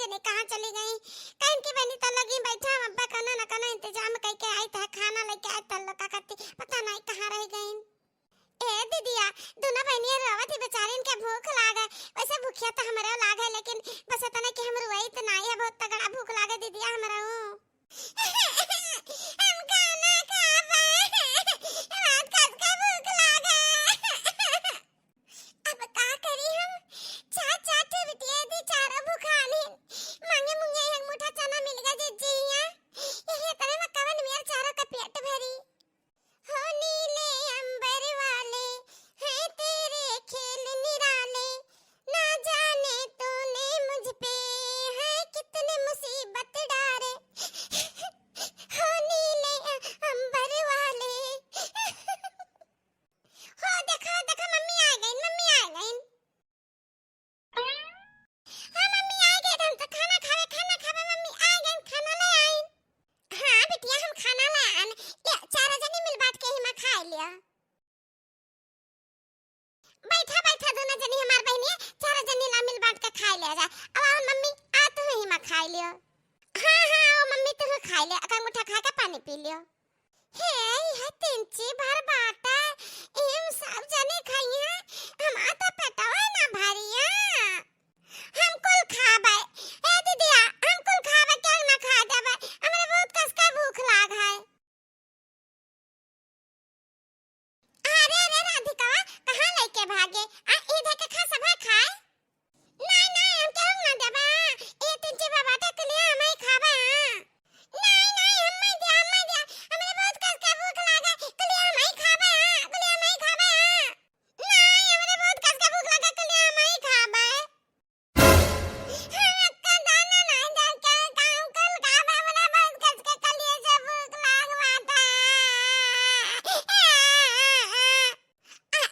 जने कहाँ चली गई। कहीं की बनी तो लगी बैठा अब्बा कना न कना इंतजाम करके आई था, खाना लेके आई तल्लो का करती पता नहीं कहाँ रह गई। ए दीदिया दोनों बहनियां रोवत ही बेचारी, इनके भूख लागे। वैसे भूखिया तो हमरा लागे, लेकिन बस इतना कि हम रोई तो नहीं है, बहुत तगड़ा भूख लागे दीदिया हमरा। हम खाना खाबे, रात कस का भूख लागे। अब का करी हम, चाट चाट बिटिया दी चारा भूखाली। मांगे मुंगे एक मुठा चना मिल गया जिजिया, यही तरह में कवन मेर चारों का पेट भरी। हो नीले अंबर वाले हैं तेरे खेल निराले, ना जाने तूने मुझ पे है कितने मुसीबत डारे। हो नीले अंबर वाले। हो देखो देखो मम्मी आ गई, मम्मी आ गई। हाँ मम्मी आ गई, हम तो खाना खावे मम्मी आ गई, खाना ले आई। हाँ बिटिया हम खाना ले आए, ले चार जने मिल बांट के ही मैं खा लिया। बैठा बैठा दोनों जनी हमार बहनी चार जनी ला मिल बांट के खा लिया जा। अब आओ मम्मी आ तू ही मैं खा लियो। हाँ हाँ आओ मम्मी तू खा ले, अका मुठा खा के पानी पी लियो। हे यह तिनची भर बाटा एम सब जने खाई है, हम तो पेटवा ना भरिया। हम कुल खाबे ए दीदिया, हम कुल खाबे क्या ना खा देबे, हमरा बहुत कस का भूख लाग है। अरे अरे राधिका कहां लेके भागे, आ इधर के खा सब खाए। नहीं नहीं हम क्यों ना देबे, ए तिनची भर बाटा के लिए हम ही खाबे। नहीं नहीं हम दे हमरा बहुत कस का भूख लागे, के लिए हम ही खाबे, के लिए हम ही खाबे। नहीं हमरा बहुत कस का भूख लागे, के लिए हम ही खाबे। हम का दाना नहीं दे के काम कल खाबे, हमरा बहुत कस के के लिए से भूख लागवाता।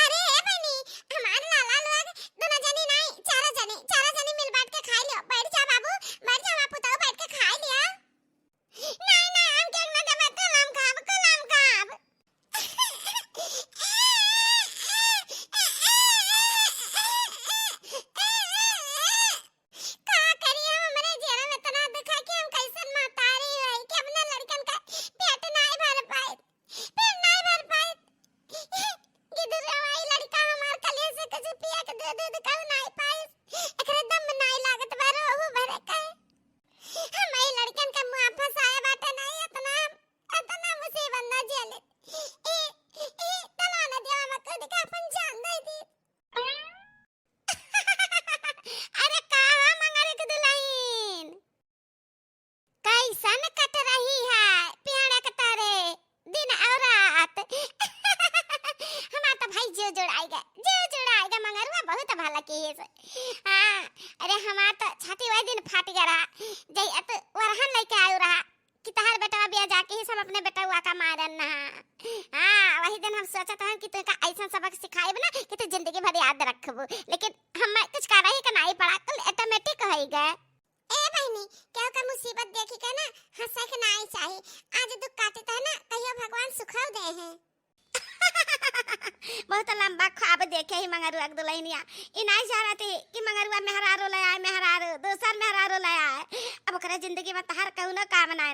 अरे बनी हमार लाला लोग दोनों जनी नहीं चार जनी मिल बांट के खा लियो। बैठ जा बाबू, बैठ जा बापू, तो बैठ के खा लिया। नहीं नहीं हम क्या ना दबे, कलम खाब का करी हम, हमरे जेरा में तना दिखा कि हम कैसन मातारी है कि अपना लड़कन का पेट नहीं भर पाए, पेट नहीं भर पाए। गिदर रवाई लड़का हमार कले से कुछ पिया के दूध का नहीं पाए, एकरे दम नहीं लागत बारो वो भरे का। हम ए लड़कन का मुंह फसाया बाटे नहीं, इतना मुसीबत ना झेले। ए तना ना दिया मत दिखा अपन जान दे दी। अरे कहां मंगरे के दुल्हन कैसन कट रही है पियाड़ा के तारे दिन और रात। हमार तो भाई जो जुड़ाएगा मंगरुआ बहुत भला की है। हां अरे हमार तो छाती वाले दिन फाट गया रहा, जई अत वरहन लेके आयो रहा कि तहार बेटा बिया जाके ही सब अपने बेटा हुआ का मारन ना। हां वही दिन हम सोचत हन कि तू का ऐसा सबक सिखाएब ना कि तू जिंदगी भर याद रखबो, लेकिन हम कुछ कर ही का नहीं पड़ा, कल ऑटोमेटिक होई गए। ए बहनी क्या का मुसीबत देखी के ना हंसे के नहीं चाहिए, आज दुख काटता है ना कहियो भगवान सुखाव दे हैं। बहुत लंबा ख्वाब देखे ही मंगरुआ के दुल्हनिया, इ नहीं जानते कि मंगरुआ मेहरारो ले आए, मेहरारो दूसर मेहरारो ले आए। अब ओकरा जिंदगी में तहर कहूं काम ना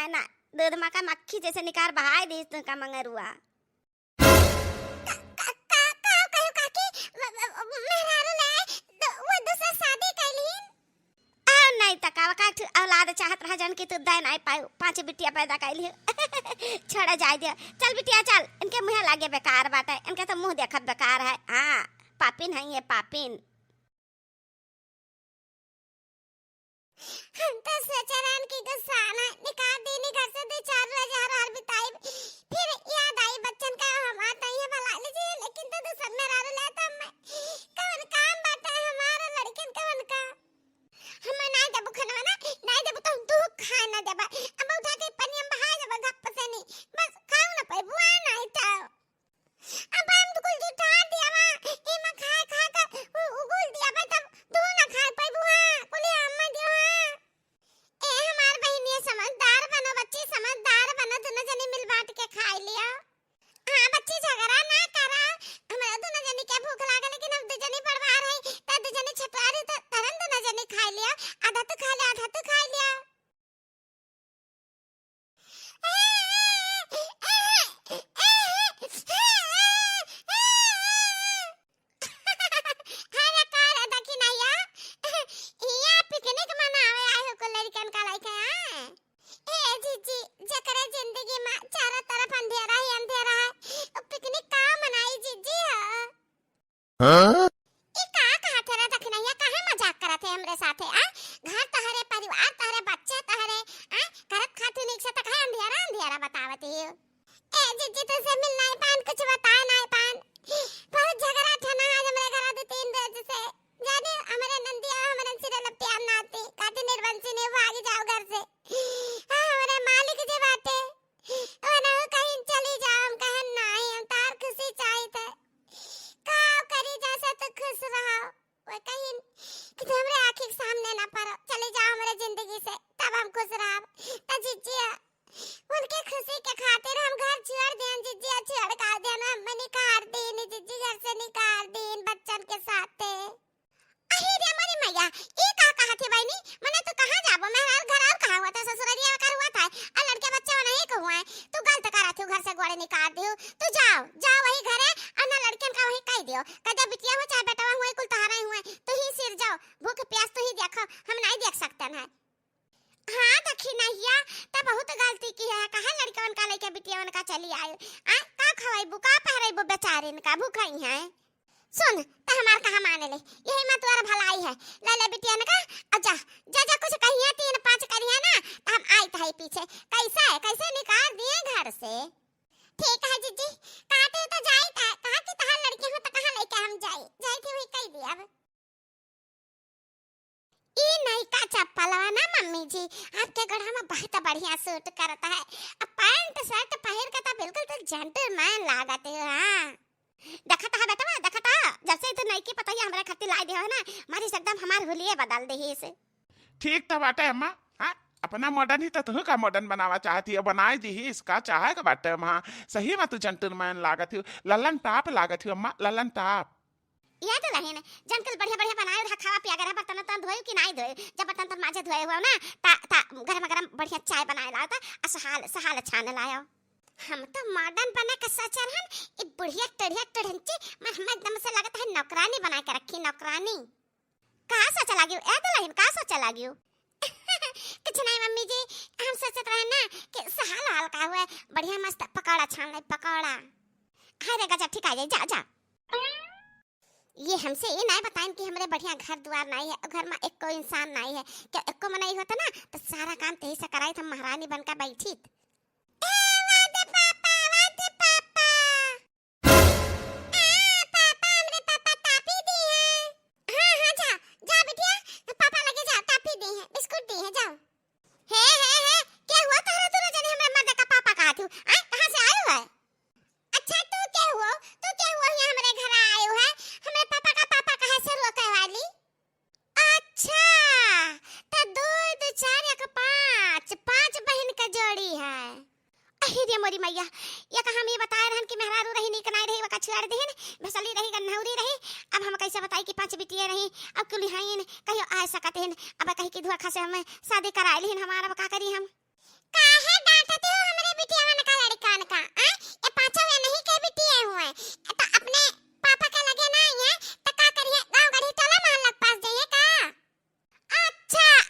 ना दूध मा का मक्खी जैसे निकार बहाए दी तू का मंगरुआ। कहो काकी मेहरारो ले आए वो दूसरा शादी कैलीन। नहीं तकावा का औलाद चाहत रहा जन की तू दे नहीं पाऊ, 5 बिटिया पैदा कैली। छोड़ा जाए दिया, चल बिटिया चल, इनके मुंह लागे बेकार बाटे, इनके तो मुंह देखत बेकार है। हां पापिन है ये पापिन। हम तो सोचरान की गुस्सा ना निकाल देने घर से 2-4 हजार बिताई, फिर याद आई बच्चन का हम आता ही भला लीजिए, लेकिन तो दूसर में रारो लेता मैं कौन काम बाटे हमारा लड़कन कौन का। हम ना जब खाना ना नहीं जब तो तू खाना देबा, अब उठा के पनिया बहा जब गप से नहीं बस खाऊ ना पे बुआ नहीं था। अब हम तो कुल जुटा दिया वा ए मैं खा का उगुल दिया बा, तब तू ना खा पे बुआ कुले अम्मा दियो। ए हमार बहनिया समझदार बनो, बच्ची समझदार बनो, दोनों जने मिल बांट के खा लिया। हां बच्ची झगड़ा ना करा, हमरा दोनों जने के भूख लागे, लेकिन अब दो जने परिवार है त दो जने छपा रहे त तरन दोनों जने खा लिया। आधा तो खा लिया, आधा तो खा लिया। अरे कार देखी ना यार, यहाँ पिकनिक मनावे आए हो को लड़कन का लाइक है। ए जीजी, जकरे जिंदगी में चारों तरफ अंधेरा ही अंधेरा है, तो पिकनिक कहाँ मनाई जीजी है? हाँ? ये कहाँ कहाँ तेरा देखना या कहाँ मजाक करत है हमरे साथे आ? घर तहरे परिवार तहरे बच्चे तहरे आ? करत खातू निक से तक अंधेरा अंधेरा बतावती है। ए जीजी तुझसे मिलना है पान, कुछ बता ना है पान। बहुत झगड़ा था ना आज हमारे घर 2-3 रोज से। जाने हमारे नंदिया हमारे सिरे लपटिया ना आती, काटी निर्वंशी ने भाग जाओ घर से। हाँ हमारे मालिक जी बाटे, वरना कहीं चली जाओ, हम कहें नहीं हम तार खुशी चाहिए। काव करी जैसे तो खुश रहो, वो कहीं कि हमरे आँखी के सामने ना पड़ो, चले जाओ हमारे जिंदगी से, तब हम खुश रहो। तो जीजिया उनके खुशी के खातिर हम घर छोड़ दें जीजिया, छोड़ का देना हम निकाल दें जीजी, घर से निकाल दें बच्चन के साथ। अरे रे हमारी मैया, ये कहा थे बहनी, मने तो कहाँ जाबो, मेरा घर और कहाँ हुआ था, ससुरालिया का हुआ था, और लड़के बच्चे वाला ही को हुआ है। तू गलत करा थे, घर से गोड़े निकाल दियो। तू जाओ जाओ वही घर है, और ना लड़कन का वही कह दियो, कदा बिटिया हो चाहे बेटा हो, कुल तहारा हुए, तो ही सिर जाओ, भूख प्यास तो ही देखो, हम नहीं देख सकते हैं। हाँ देखी नैया, तब बहुत गलती की है, कहा लड़कन का लेके बिटिया का चली आयो आ, का खवाइबू का पहराइबू बेचारे का भूखाई है। सुन त हमार कहा माने ले, यही में तुम्हारा भलाई है। ले ले बिटिया का और जा जा जा, कुछ कहिए 3-5 करिए ना, तो हम आई था पीछे। कैसा है, कैसे निकाल दिए घर से? ठीक है जीजी, काटे तो जाई था, कहा कि तहां लड़की हो तो कहां लेके हम जाई जाई थी, वही कह दिया। अब ई नहीं का चप्पल ना मम्मी जी, आपके गढ़ा में बहुत बढ़िया सूट करता है, अब पैंट शर्ट पहन के तो बिल्कुल तो जेंटलमैन लागत है। हां देखता है बेटा, देखता जैसे तो नहीं की पता ही हमरा खातिर लाई दे हो ना, मारी एकदम हमार हुलिये बदल दे ही से। ठीक था बाटे अम्मा। हाँ अपना मॉडर्न ही तो तू का मॉडर्न बनावा चाहती है, बनाई दी ही इसका चाहे का बाटे अम्मा। सही में तू जेंटलमैन लागत है, ललन टाप लागत है अम्मा, ललन टाप। याद रहे ने जंकल बढ़िया बढ़िया बनाए रहा, खावा पिया गया, बर्तन तो धोए कि नहीं धोए, जब बर्तन तो माजे धोए हुआ ना, ता गरम गरम बढ़िया चाय बनाए लाया था, असहाल सहाल छाने लाया। हम तो मॉडर्न बना के सोचन हन, ई बुढ़िया टढ़िया टढ़ंची मैं हम एकदम से लगता है नौकरानी बना के रखी, नौकरानी। कहां सोच लागियो याद रहे, कहां सोच लागियो? कुछ नहीं मम्मी जी, हम सोचत रहे ना कि सहाल हाल का हुआ बढ़िया मस्त पकौड़ा छान ले, पकौड़ा। हाय रे गजब, ठीक आ जाए, जा जा। ये हमसे ये नहीं बताएं कि हमारे बढ़िया घर द्वार नहीं है, घर में एक कोई इंसान नहीं है, क्या एक को मना ही होता ना तो सारा काम तेही से कराई, हम महारानी बनकर बैठी। वादे पापा, वादे पापा। पापा हमरे पापा टापी दी है। हाँ जा जा बिटिया, पापा लगे जा, टापी दी है, बिस्कुट दी है, जाओ। है क्या हुआ तारा, तू जाने हमारे मर्द का पापा कहा तू आ, कहां से आयो है? अच्छा तू क्या हुआ यहाँ हमारे घर आयो है, हमारे पापा का पापा कहाँ से रोके वाली? अच्छा तो 2 2 4 1 5 बहन का जोड़ी है। अरे रे मोरी मैया, ये कहा हम ये बताए रहन कि मेहरारू रही नहीं कनाई रही, वका छुआड़ देहन, भसली रही गन्हौरी रही, अब हम कैसे बताई कि 5 बिटिया रही, अब कुल हाइन कहियो आ सकते हैं, अब कहीं की धोखा से हमें शादी कराई लेन, हमारा का करी हम? काहे डांटते हो हमरे बिटिया मन का लड़कान का आ? ये पांचों या नहीं के बिटिया हुए तो अपने पापा के लगे नहीं है तो का करिए, गांव गढ़ी टोला मोहल्ला पास जाइए का?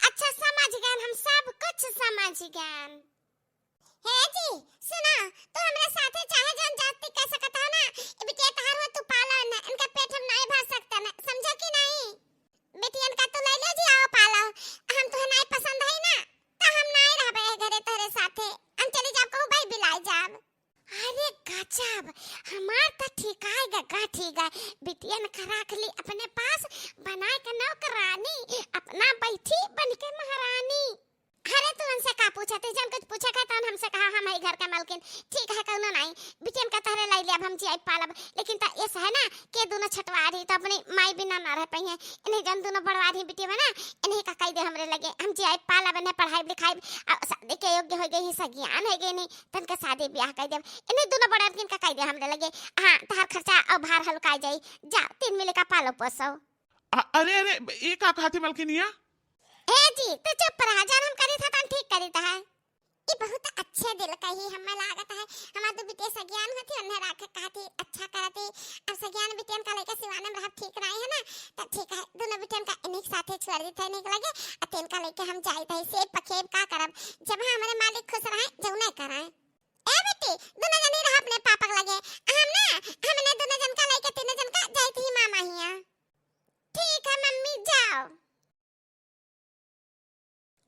अच्छा समझ गए, हम सब कुछ समझ गए। हे जी सुना, तू हमरे साथे चाहे जन जाति कह सकत हो ना, ये बिटिया तहार हो तू पाला ना, इनका पेट हम नहीं भर सकते ना, समझो कि नहीं? बेटियन का तू ले लो जी, आओ पालो, हम तो नहीं पसंद है ना तो हम नहीं रहबे घरे तोरे साथे, हम चली जाब कहूं भाई बिलाई जाब। अरे गजब, हमार तो ठीक है, बिटियन का रख ली अपने पास, बनाए के नौकरानी, अपना बैठी बन के महारानी। अरे तू उनसे का पूछा थे, जब कुछ पूछा का तन हमसे कहा हम है घर का मालकिन, ठीक है कहना नहीं, बिटियन का तहरे लाई ले, अब हम जी आई पालब, लेकिन ता ऐसा है ना के दोनों छटवा रही तो अपनी माई बिना ना रह पाई है, इन्हें जन दोनों बढ़वा रही बिटिया बना, इन्हें का कह दे हमरे लगे, हम जी आई पालब, इन्हें पढ़ाई लिखाई शादी के योग्य हो गई, सज्ञान हो गई नहीं, तन का शादी ब्याह कह दे, इन्हें दोनों बड़ा किन का कह दे हमरे लगे, हां तहार खर्चा और भार हल्का जाई, जा 3 मिले का पालो पोसो। अरे ये का कहती मलकिनिया? ए जी तो चुप रहा जान, हम करी था तन ठीक करी था। ये बहुत अच्छे दिल का ही हमें लागत है। हमार दो बिटिया सज्ञान होती उन्हें राख कहती अच्छा करती। अब सज्ञान बिटियन का लेके सिवाने में रह ठीक रही है ना, तो ठीक है दोनों बिटियन का इन्हीं साथे छोड़ दी थे निक लगे अतेन का लेके हम जाई थे से पखेब का करब जब हमारे मालिक खुश रहे जौने कराए। ए बेटी दोनों जनी रह अपने पापा लगे, हम ना हमने दोनों जन का लेके तीनों जन का जाई थी मामा हिया। ठीक है मम्मी जाओ।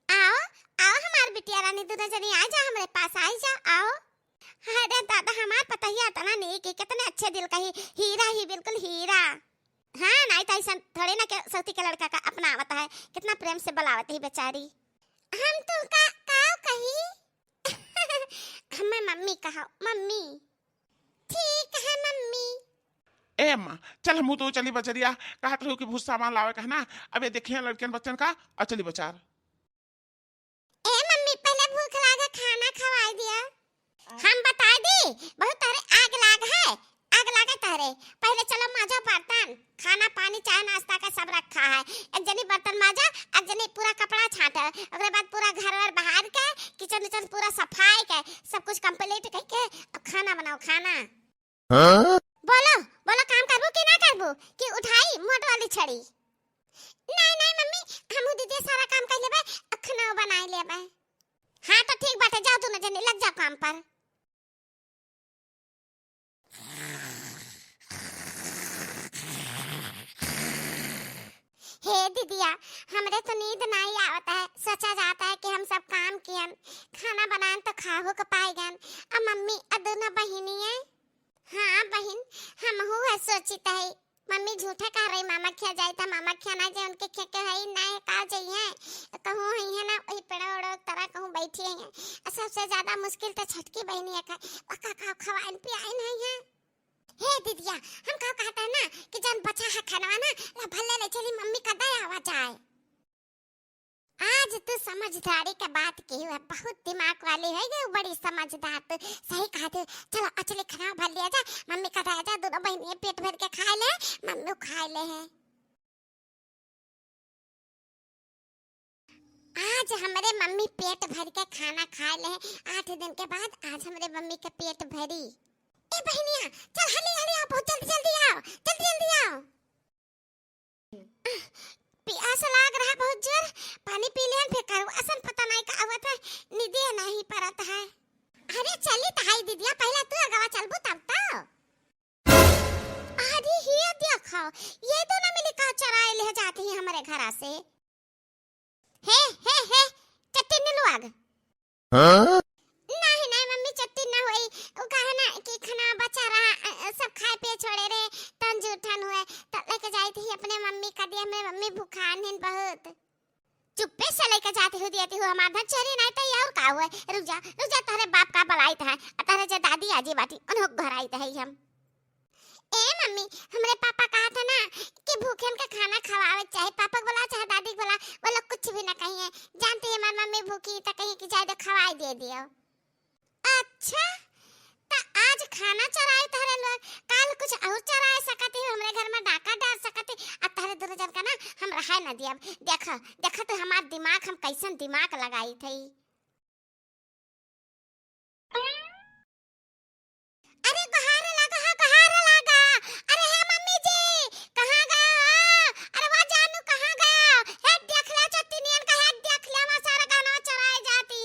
आओ आओ हमार बिटिया रानी दोनों जनी आ जा हमारे पास आ जा आओ। अरे दादा हमार पता ही आता ना नहीं कि कितने अच्छे दिल का हीरा ही बिल्कुल हीरा। हाँ नहीं तो ऐसा थोड़े ना के सौती के लड़का का अपना आवता है, कितना प्रेम से बुलावत है बेचारी। हम तो का काओ कही हमें मम्मी कहो मम्मी। ठीक है मम्मी। ए अम्मा चल हम तो चली बचरिया कहत रहो कि भूसा सामान लावे कहना। अबे देखिए लड़कियन बच्चन का और चली बचार। ए मम्मी पहले भूख लागे खाना खवा दिया। हम बता दी बहुत तारे आग लाग है, आग लागे तारे। पहले चलो माजो बर्तन, खाना पानी चाय नाश्ता का सब रखा है। एक जनी बर्तन माजा, एक जनी पूरा कपड़ा छाटा, उसके बाद पूरा घर वर बाहर के किचन विचन पूरा सफाई के सब कुछ कंप्लीट करके अब खाना बनाओ खाना। हाँ? बोलो बोलो काम करबो कि ना करबो कि उठाई मोट वाली छड़ी। नहीं नहीं मम्मी हम दीदी सारा काम कर लेबे, खाना बनाई लेबे। हाँ तो ठीक बात है जाओ दोनों जने लग जाओ काम पर। हे दीदिया हमरे तो नींद नहीं आवता है, सोचा जाता है कि हम सब काम कियन खाना बनाएं तो खाहो को पाएगन। अब मम्मी दोनों बहिनी है। हाँ बहन हम हो है सोचित है मम्मी झूठा कह रही मामा खिया जाए तो मामा खिया ना जाए उनके खे के है ना का जाइए कहूँ है ना वही पेड़ा ओड़ा तरह कहूँ बैठी है। सबसे ज्यादा मुश्किल तो छटकी बहनी है का खवाइन पियाई नहीं है। हे दीदिया हम का कहता है ना कि जन बचा है खाना ना ला भले ले चली मम्मी का दया आवा जाए। आज तू समझदारी का बात की है, बहुत दिमाग वाली है ये बड़ी समझदार। तू सही कहते चलो अचले खाना भर लिया जा मम्मी का दया जा दोनों बहनियां पेट भर के खा ले मम्मी खा ले है। आज हमारे मम्मी पेट भर के खाना खा ले 8 दिन के बाद आज हमारे मम्मी का पेट भरी। ए बहनिया चल हली हली आओ बहुत जल्दी जल्दी आओ जल्दी जल्दी आओ। प्यास लाग रहा बहुत जोर, पानी पी लियन फिर करू असन पता नहीं का आवत है नींद नहीं परत है। अरे चली ताई दीदिया पहले तू अगवा चलबू तब तो। अरे ये देखो ये दोनों मिली का चराए ले जाती है हमारे घर से। हे चट्टी नीलू आग। हां नहीं नहीं मम्मी चट्टी ना होई वो कहे ना कि खाना बचा रहा सब खाए पे छोड़े रे तन जूठन हुए तो लेके जाई थी अपने मम्मी का दिया मेरी मम्मी भूखान है बहुत। चुप्पे से लेके जाती हो दियती हो हमार घर चोरी नहीं तो और का हुआ। रुक जा तारे बाप का बलाई था तारे जे दादी आजी बाटी उन्हों घर आई थे हम। ए मम्मी हमरे पापा कहा था ना कि भूखे के खाना खवावे चाहे पापा बोला चाहे दादी बोला वो लोग कुछ भी ना कहिए जानती है हमारी मम्मी भूखी तो कहीं कि जाए तो खवाई दे दियो। अच्छा तो आज खाना चराए तारे लोग काल कुछ और चराए सकते हो हमरे घर में डाका डाल सकते अब तारे दोनों जन का ना हम रहा न दिया। देखा तो हमार दिमाग हम कैसन दिमाग लगाई थी। अरे कहां लगा अरे हे मम्मी जी कहां गए अरे वहां जानू कहां गए हे देख ले चट्टीनियन का हे देख ले हमारा सारा गाना चराए जाती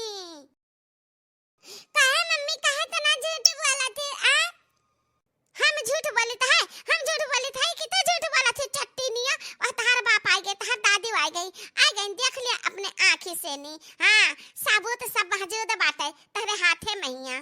कहे मम्मी कहे तो ना झूठ बोला थी आ हम झूठ बोली तो है हम झूठ बोली थी कि तू झूठ बोला थी चट्टीनिया और तार बाप आ गए तार दादी आ गई देख लिया अपने आंखी से नहीं। हां साबुत सब मौजूद बाटे तेरे हाथे मैया।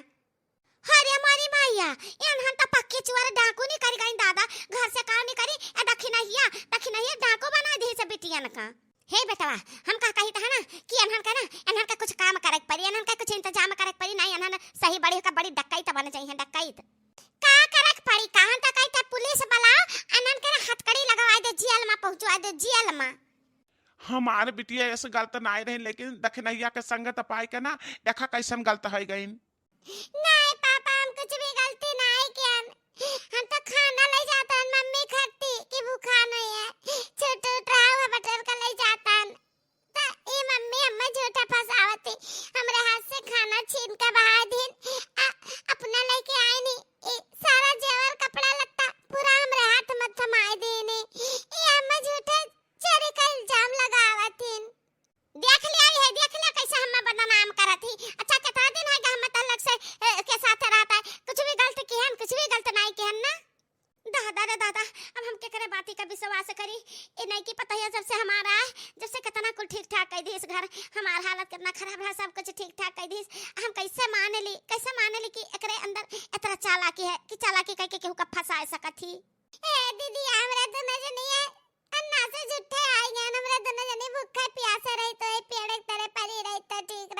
अरे हमारी भैया एनहन तो पक्के चुआर डाकू नहीं करी गई दादा घर से काम नहीं करी ए दखिनहिया डाकू बना दे से बिटियन का। हे बेटवा हम का कही था ना कि एनहन का कुछ काम करे पड़ी एनहन का कुछ इंतजाम करे पड़ी नहीं एनहन सही बड़ी का बड़ी डकैत बन चाहिए डकैत का करक पड़ी कहां डकैत पुलिस बुलाओ एनहन के हथकड़ी लगवा दे जेल में पहुंचवा दे जेल में। हमारे बिटिया ऐसे गलत नहीं रहे लेकिन दखनैया के संगत पाई के ना देखा कैसन गलत है गई। नहीं पापा हम कुछ भी गलती नहीं किया हम तो खाना ले जाता मम्मी खाती कि भूखा नहीं है छोटू ट्राव बटर का ले जाता तो जब से कितना कुल ठीक ठाक कह दिस घर, हमार हालत कितना खराब है, सब कुछ ठीक ठाक कह दिस। हम कैसे मान ली कि एकरे अंदर इतना चालाकी है कि चालाकी कह के केहू का फंसा सकत थी। ए दीदी हमरा तो नजर नहीं है, अन्ना से झूठे आई गए, हमरा दोनों जने भूखे प्यासे रही तो पेड़ एक तरह पड़ी रही तो ठीक